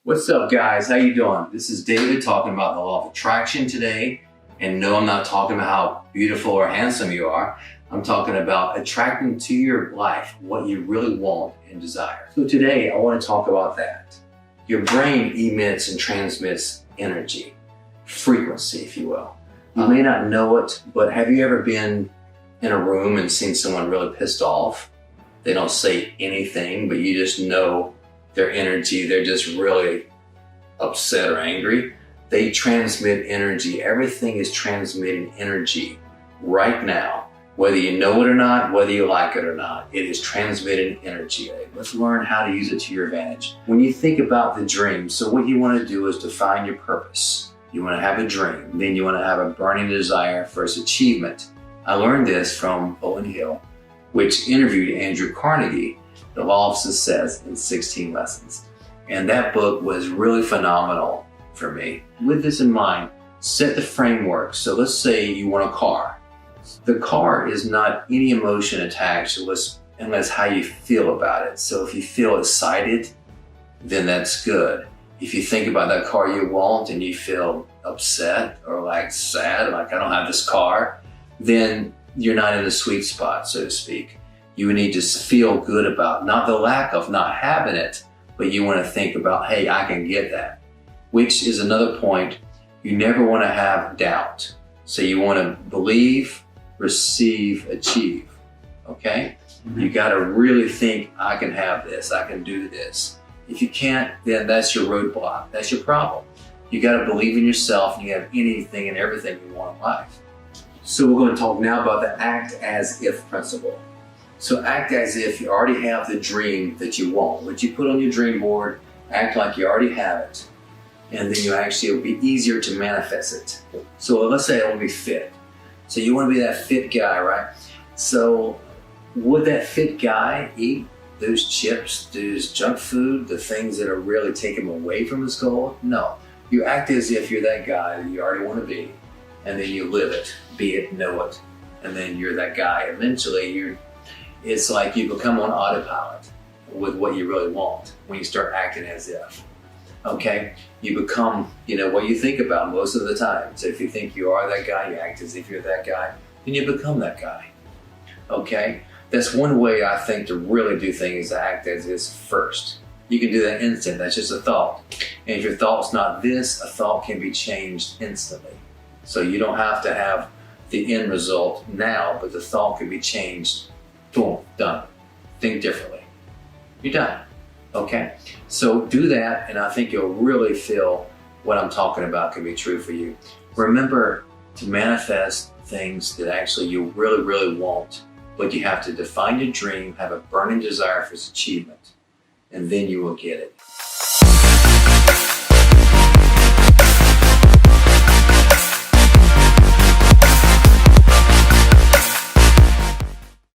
What's up, guys? How you doing? This is David talking about the law of attraction today. And no, I'm not talking about how beautiful or handsome you are. I'm talking about attracting to your life what you really want and desire. So today I want to talk about that. Your brain emits and transmits energy, frequency, if you will. You may not know it, but have you ever been in a room and seen someone really pissed off? They don't say anything, but you just know their energy. They're just really upset or angry. They transmit energy. Everything is transmitting energy right now. Whether you know it or not, whether you like it or not, it is transmitting energy. Let's learn how to use it to your advantage. When you think about the dream, so what you want to do is define your purpose. You want to have a dream. Then you want to have a burning desire for its achievement. I learned this from Owen Hill, which interviewed Andrew Carnegie, The Law of Success in 16 Lessons. And that book was really phenomenal for me. With this in mind, set the framework. So let's say you want a car. The car is not any emotion attached unless how you feel about it. So if you feel excited, then that's good. If you think about that car you want and you feel upset or like sad, like I don't have this car, then you're not in the sweet spot, so to speak. You need to feel good about not the lack of not having it, but you want to think about, hey, I can get that. Which is another point. You never want to have doubt. So you want to believe, receive, achieve, okay? You got to really think, I can have this, I can do this. If you can't, then that's your roadblock, that's your problem. You got to believe in yourself and you have anything and everything you want in life. So we're going to talk now about the act as if principle. So act as if you already have the dream that you want. What you put on your dream board, act like you already have it. And then it'll be easier to manifest it. So let's say I want to be fit. So you want to be that fit guy, right? So would that fit guy eat those chips, those junk food, the things that are really taking him away from his goal? No. You act as if you're that guy that you already want to be, and then you live it, be it, know it, and then you're that guy. Eventually, it's like you become on autopilot with what you really want when you start acting as if. Okay? You become, what you think about most of the time. So if you think you are that guy, you act as if you're that guy, then you become that guy. Okay? That's one way I think to really do things, to act as is first. You can do that instant. That's just a thought. And if your thought's not this, a thought can be changed instantly. So you don't have to have the end result now, but the thought can be changed. Boom, done. Think differently. You're done. Okay? So do that, and I think you'll really feel what I'm talking about can be true for you. Remember to manifest things that actually you really, really want, but you have to define your dream, have a burning desire for its achievement, and then you will get it.